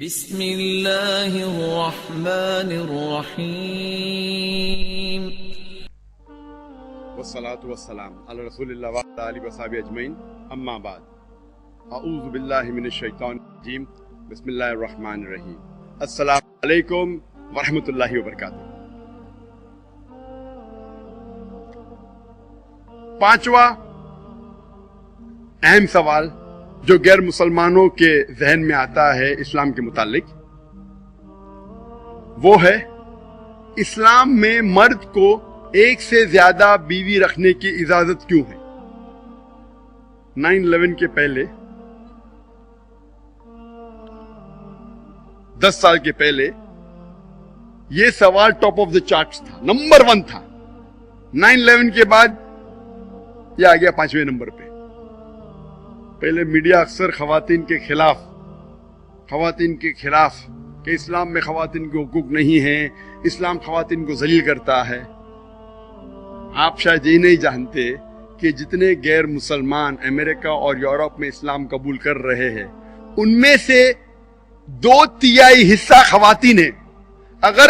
بسم اللہ الرحمن الرحیم والصلاة والسلام علی رسول اللہ وعلی آلہ وصحبہ اجمعین، اما بعد، اعوذ باللہ من الشیطان الرجیم، بسم اللہ الرحمن الرحیم۔ السلام علیکم ورحمۃ اللہ وبرکاتہ۔ پانچواں اہم سوال جو غیر مسلمانوں کے ذہن میں آتا ہے اسلام کے متعلق، وہ ہے اسلام میں مرد کو ایک سے زیادہ بیوی رکھنے کی اجازت کیوں ہے؟ 9/11 کے پہلے 10 سال کے پہلے یہ سوال ٹاپ آف دا چارٹس تھا، نمبر 1 تھا۔ 9/11 کے بعد یہ آ گیا 5ویں نمبر پہ۔ پہلے میڈیا اکثر خواتین کے خلاف کہ اسلام میں خواتین کے حقوق نہیں ہیں، اسلام خواتین کو ذلیل کرتا ہے۔ آپ شاید یہ نہیں جانتے کہ جتنے غیر مسلمان امریکہ اور یورپ میں اسلام قبول کر رہے ہیں، ان میں سے 2/3 حصہ خواتین ہیں۔ اگر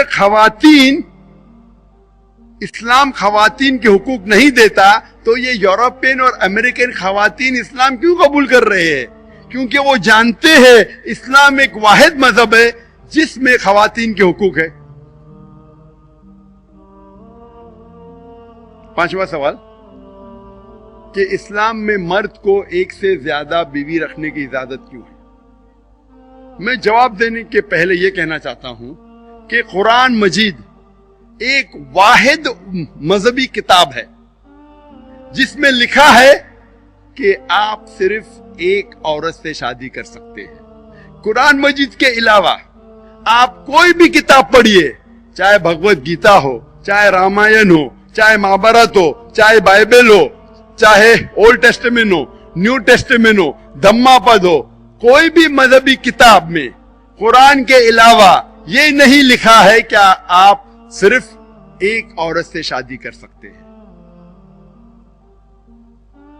اسلام خواتین کے حقوق نہیں دیتا تو یہ یورپین اور امریکن خواتین اسلام کیوں قبول کر رہے ہیں؟ کیونکہ وہ جانتے ہیں اسلام ایک واحد مذہب ہے جس میں خواتین کے حقوق ہے۔ 5واں سوال کہ اسلام میں مرد کو ایک سے زیادہ بیوی رکھنے کی اجازت کیوں ہے؟ میں جواب دینے کے پہلے یہ کہنا چاہتا ہوں کہ قرآن مجید ایک واحد مذہبی کتاب ہے جس میں لکھا ہے کہ آپ صرف ایک عورت سے شادی کر سکتے ہیں۔ قرآن مجید کے علاوہ آپ کوئی بھی کتاب پڑھیے، چاہے بھگوت گیتا ہو، چاہے رامائن ہو، چاہے مہابھارت ہو، چاہے بائبل ہو، چاہے اولڈ ٹیسٹمنٹ ہو، نیو ٹیسٹمنٹ ہو، دھما پد ہو، کوئی بھی مذہبی کتاب میں قرآن کے علاوہ یہ نہیں لکھا ہے کہ آپ صرف ایک عورت سے شادی کر سکتے ہیں۔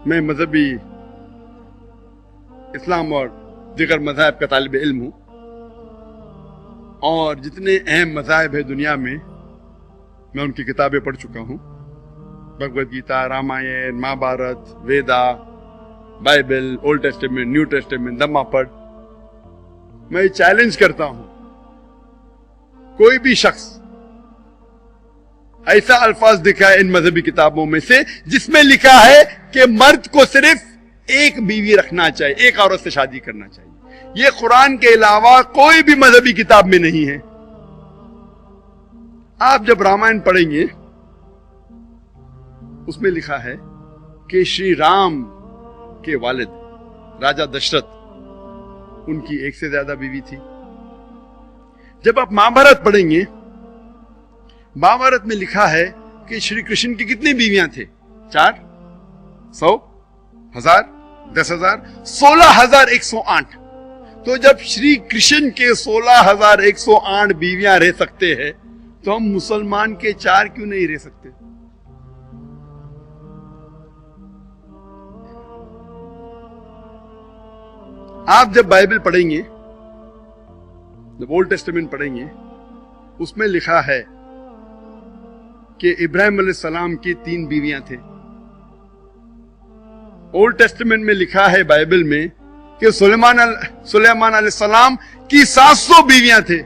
میں مذہبی اسلام اور دیگر مذاہب کا طالب علم ہوں، اور جتنے اہم مذاہب ہیں دنیا میں ان کی کتابیں پڑھ چکا ہوں۔ Bhagavad Gita, Ramayan, Mahabharat, Veda, Bible, old testament, new testament, Dhammapada. میں چیلنج کرتا ہوں کوئی بھی شخص ایسا الفاظ دکھائے ان مذہبی کتابوں میں سے جس میں لکھا ہے کہ مرد کو صرف ایک بیوی رکھنا چاہیے، ایک عورت سے شادی کرنا چاہیے۔ یہ قرآن کے علاوہ کوئی بھی مذہبی کتاب میں نہیں ہے۔ آپ جب رامائن پڑھیں گے اس میں لکھا ہے کہ شری رام کے والد راجا دشرت، ان کی ایک سے زیادہ بیوی تھی۔ جب آپ مہابھارت پڑھیں گے، مہابھارت میں لکھا ہے کہ شری کرشن کی کتنی بیویاں تھے؟ 4، 100، 1000، 10,000، 16,108۔ تو جب شری کرشن کے 16,108 بیویاں رہ سکتے ہیں تو ہم مسلمان کے 4 کیوں نہیں رہ سکتے؟ آپ جب بائبل پڑھیں گے، جب اولڈ ٹیسٹمنٹ پڑھیں گے، اس میں لکھا ہے کہ ابراہیم علیہ السلام کی 3 بیویاں تھے۔ اولڈ ٹیسٹمنٹ میں لکھا ہے بائبل میں کہ سلیمان علیہ السلام کی 700 بیویاں تھے۔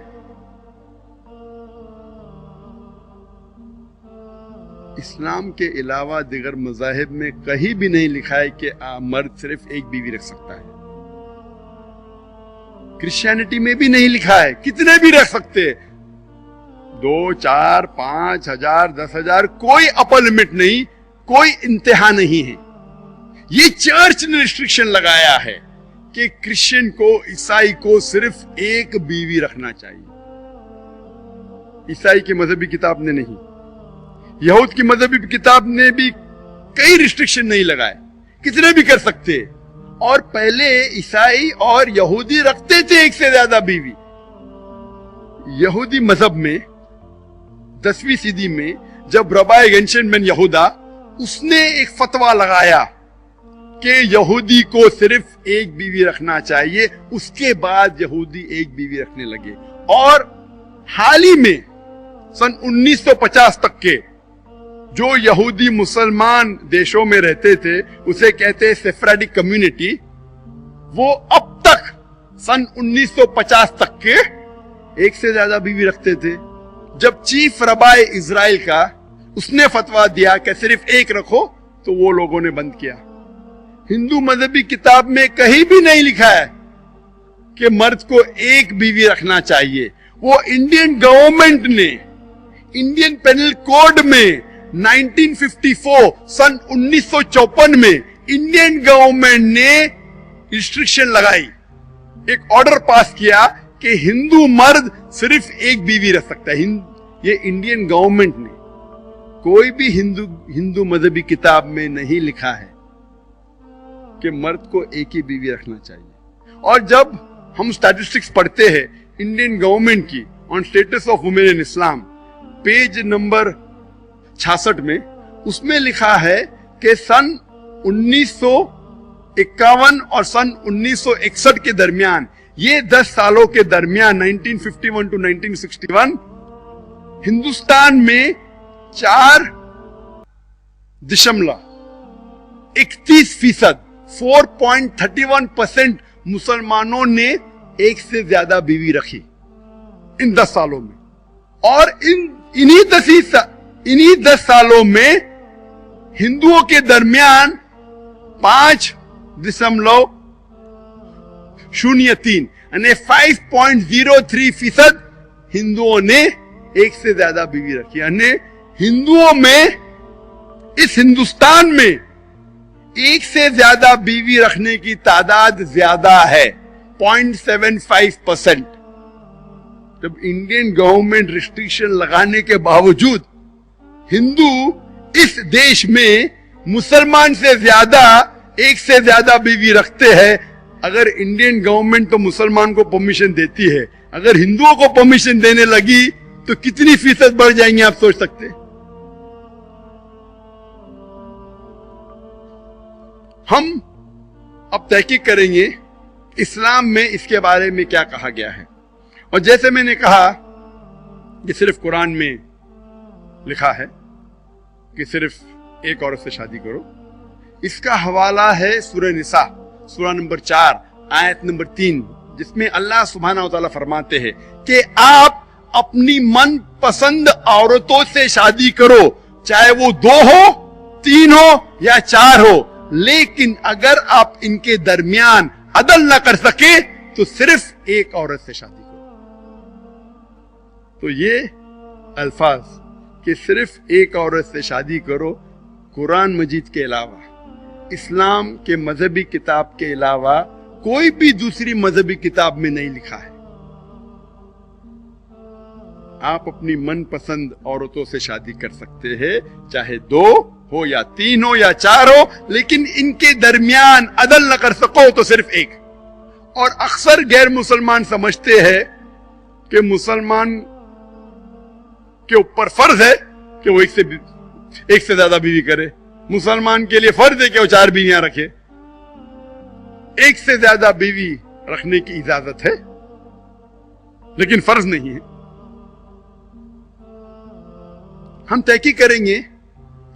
اسلام کے علاوہ دیگر مذاہب میں کہیں بھی نہیں لکھا ہے کہ مرد صرف ایک بیوی رکھ سکتا ہے۔ کرسچینٹی میں بھی نہیں لکھا ہے، کتنے بھی رکھ سکتے، 2، 4، 5 ہزار، 10,000، کوئی اپر لمٹ نہیں، کوئی انتہا نہیں ہے۔ یہ چرچ نے ریسٹرکشن لگایا ہے کہ کرسچن کو، عیسائی کو صرف ایک بیوی رکھنا چاہیے۔ عیسائی کی مذہبی کتاب نے نہیں، یہود کی مذہبی کتاب نے بھی کئی ریسٹرکشن نہیں لگائے، کتنے بھی کر سکتے۔ اور پہلے عیسائی اور یہودی رکھتے تھے ایک سے زیادہ بیوی۔ یہودی مذہب میں 10ویں صدی میں جب ربائے گنشن بن یہودا، اس نے ایک فتویٰ لگایا کہ یہودی کو صرف ایک بیوی رکھنا چاہیے، اس کے بعد یہودی ایک بیوی رکھنے لگے. اور حال ہی میں سن 1950 تک کے جو یہودی مسلمان دیشوں میں رہتے تھے، اسے کہتے ہیں سیفراڈک کمیونٹی، وہ اب تک سن 1950 تک کے ایک سے زیادہ بیوی رکھتے تھے. جب چیف ربائے اسرائیل کا اس نے فتویٰ دیا کہ صرف ایک رکھو تو وہ لوگوں نے بند کیا. ہندو مذہبی کتاب میں کہیں بھی نہیں لکھا ہے کہ مرد کو ایک بیوی رکھنا چاہیے. وہ انڈین گورنمنٹ نے انڈین پینل کوڈ میں 1954 سن 1954 میں انڈین گورنمنٹ نے ریسٹرکشن لگائی، ایک آرڈر پاس کیا کہ ہندو مرد صرف ایک بیوی رکھ سکتا ہے. یہ انڈین گورنمنٹ نے، کوئی بھی ہندو مذہبی کتاب میں نہیں لکھا ہے کہ مرد کو ایک ہی بیوی رکھنا چاہیے. اور جب ہم اسٹیٹسٹکس پڑھتے ہیں انڈین گورنمنٹ کی on status of women in Islam, page number 66 میں، اس میں لکھا ہے کہ سن 1951 اور سن 1961 کے درمیان، یہ 10 سالوں کے درمیان 1951 to 1961 ہندوستان میں 4.31% 4.31% مسلمانوں نے ایک سے زیادہ بیوی رکھی ان 10 سالوں میں. اور انہی 10 سالوں میں ہندوؤں کے درمیان 5.03 یعنی 5.03% ہندوؤں نے ایک سے زیادہ بیوی رکھی. یعنی ہندوؤں میں، اس ہندوستان میں ایک سے زیادہ بیوی رکھنے کی تعداد زیادہ ہے 0.75%. جب انڈین گورنمنٹ ریسٹرکشن لگانے کے باوجود ہندو اس دیش میں مسلمان سے زیادہ ایک سے زیادہ بیوی رکھتے ہیں. اگر انڈین گورنمنٹ تو مسلمان کو پرمیشن دیتی ہے، اگر ہندوؤں کو پرمیشن دینے لگی تو کتنی فیصد بڑھ جائیں گے آپ سوچ سکتے. ہم اب تحقیق کریں گے اسلام میں اس کے بارے میں کیا کہا گیا ہے. اور جیسے میں نے کہا کہ صرف قرآن میں لکھا ہے کہ صرف ایک عورت سے شادی کرو، اس کا حوالہ ہے سورہ نساء، سورہ نمبر 4 آیت نمبر 3، جس میں اللہ سبحانہ و تعالیٰ فرماتے ہیں کہ آپ اپنی من پسند عورتوں سے شادی کرو، چاہے وہ 2 ہو، 3 ہو یا 4 ہو، لیکن اگر آپ ان کے درمیان عدل نہ کر سکے تو صرف ایک عورت سے شادی کرو. تو یہ الفاظ کہ صرف ایک عورت سے شادی کرو، قرآن مجید کے علاوہ، اسلام کے مذہبی کتاب کے علاوہ کوئی بھی دوسری مذہبی کتاب میں نہیں لکھا ہے. آپ اپنی من پسند عورتوں سے شادی کر سکتے ہیں، چاہے 2 ہو یا 3 ہو یا 4 ہو، لیکن ان کے درمیان عدل نہ کر سکو تو صرف ایک. اور اکثر غیر مسلمان سمجھتے ہیں کہ مسلمان کے اوپر فرض ہے کہ وہ ایک سے زیادہ بیوی کرے. مسلمان کے لیے فرض ہے کہ وہ 4 بیویاں رکھے. ایک سے زیادہ بیوی رکھنے کی اجازت ہے لیکن فرض نہیں ہے. ہم تحقیق کریں گے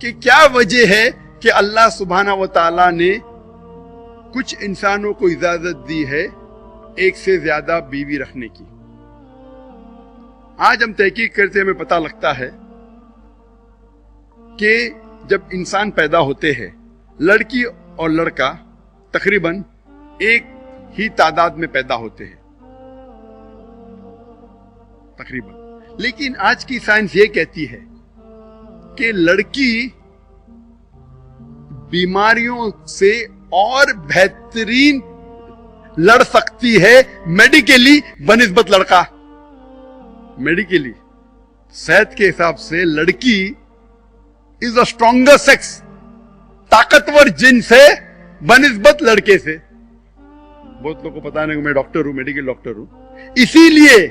کہ کیا وجہ ہے کہ اللہ سبحانہ و تعالیٰ نے کچھ انسانوں کو اجازت دی ہے ایک سے زیادہ بیوی رکھنے کی. آج ہم تحقیق کرتے ہمیں پتہ لگتا ہے کہ جب انسان پیدا ہوتے ہیں، لڑکی اور لڑکا تقریباً ایک ہی تعداد میں پیدا ہوتے ہیں تقریباً. لیکن آج کی سائنس یہ کہتی ہے کہ لڑکی بیماریوں سے اور بہترین لڑ سکتی ہے میڈیکلی بنسبت لڑکا. میڈیکلی صحت کے حساب سے لڑکی از اے اسٹرانگر سیکس، طاقتور جنس ہے بنسبت لڑکے سے. بہت لوگوں کو پتا نہیں کہ میں ڈاکٹر ہوں، میڈیکل ڈاکٹر ہوں. اسی لیے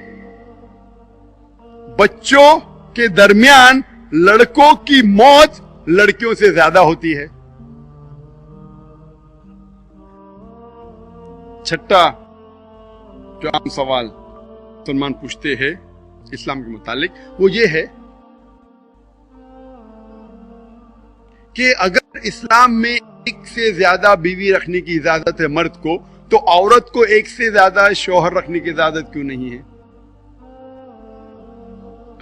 بچوں کے درمیان لڑکوں کی موت لڑکیوں سے زیادہ ہوتی ہے. چھٹا جو عام سوال مسلمان پوچھتے ہیں اسلام کے متعلق وہ یہ ہے کہ اگر اسلام میں ایک سے زیادہ بیوی رکھنے کی اجازت ہے مرد کو، تو عورت کو ایک سے زیادہ شوہر رکھنے کی اجازت کیوں نہیں ہے؟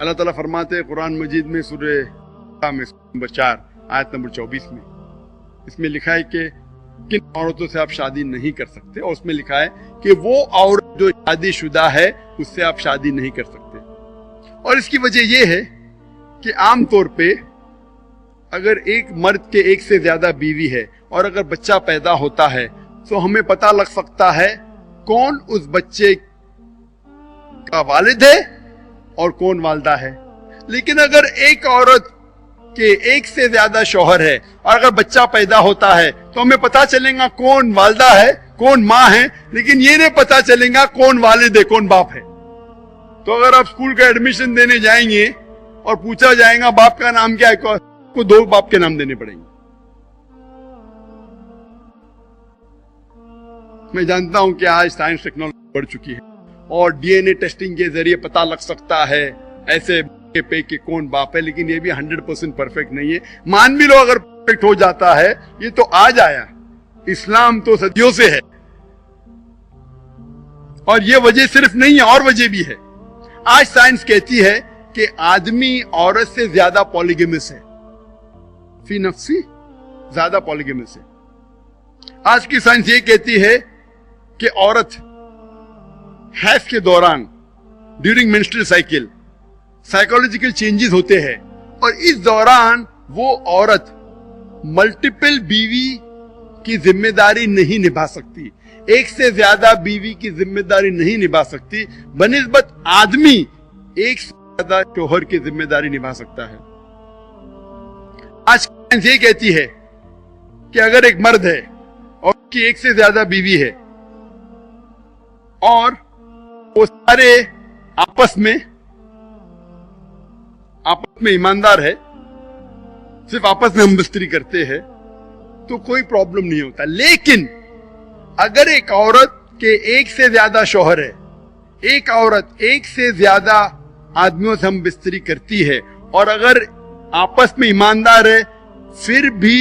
اللہ تعالیٰ فرماتے ہیں قرآن مجید میں سورہ نمبر 4 آیت نمبر 24 میں، اس میں لکھا ہے کہ کن عورتوں سے آپ شادی نہیں کر سکتے، اور اس میں لکھا ہے کہ وہ عورت جو شادی شدہ ہے اس سے آپ شادی نہیں کر سکتے۔ اور اس کی وجہ یہ ہے کہ عام طور پہ اگر ایک مرد کے ایک سے زیادہ بیوی ہے اور اگر بچہ پیدا ہوتا ہے تو ہمیں پتہ لگ سکتا ہے کون اس بچے کا والد ہے اور کون والدہ ہے۔ لیکن اگر ایک عورت کے ایک سے زیادہ شوہر ہے اور اگر بچہ پیدا ہوتا ہے تو ہمیں پتہ چلے گا کون والدہ ہے کون ماں ہے، لیکن یہ نہیں پتہ چلے گا کون والد ہے کون باپ ہے۔ تو اگر آپ اسکول کا ایڈمیشن دینے جائیں گے اور پوچھا جائے گا باپ کا نام کیا ہے، کو 2 باپ کے نام دینے پڑیں گے۔ میں جانتا ہوں کہ آج سائنس ٹیکنالوجی بڑھ چکی ہے اور ڈی این اے ٹیسٹنگ کے ذریعے پتہ لگ سکتا ہے ایسے پہ کہ کون باپ ہے، لیکن یہ بھی 100% پرفیکٹ نہیں ہے۔ مان بھی لو اگر پرفیکٹ ہو جاتا ہے، یہ تو آج آیا، اسلام تو صدیوں سے ہے، اور یہ وجہ صرف نہیں ہے اور وجہ بھی ہے۔ آج سائنس کہتی ہے کہ آدمی عورت سے زیادہ پولیگیمس ہے، فی نفسی زیادہ پولیگیمس ہے۔ آج کی سائنس یہ کہتی ہے کہ عورت حیض کے دوران during menstrual cycle psychological changes ہوتے ہیں، اور اس دوران وہ عورت ملٹیپل بیوی کی ذمہ داری نہیں نبھا سکتی، ایک سے زیادہ بیوی کی ذمہ داری نہیں نبھا سکتی، بنسبت آدمی ایک سے زیادہ شوہر کی ذمہ داری نبھا سکتا ہے۔ آج سائنس یہ کہتی ہے کہ اگر ایک مرد ہے اور اس کی ایک سے زیادہ بیوی ہے اور وہ سارے آپس میں ایماندار ہے، صرف آپس میں ہم بستری کرتے ہیں، تو کوئی پرابلم نہیں ہوتا۔ لیکن اگر ایک عورت کے ایک سے زیادہ شوہر ہے، ایک عورت ایک سے زیادہ آدمیوں سے ہم بستری کرتی ہے اور اگر آپس میں ایماندار ہے، پھر بھی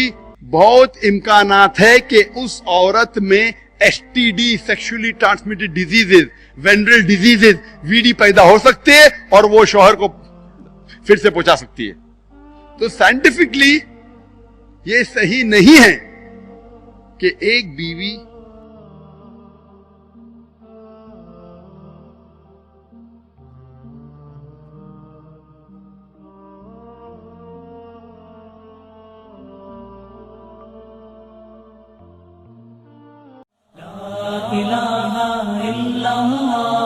بہت امکانات ہے کہ اس عورت میں S T D sexually transmitted diseases, venereal diseases, V D پیدا ہو سکتے ہیں اور وہ شوہر کو پھر سے پہنچا سکتی ہے۔ تو سائنٹیفکلی یہ صحیح نہیں ہے کہ ایک بیوی إله إلا الله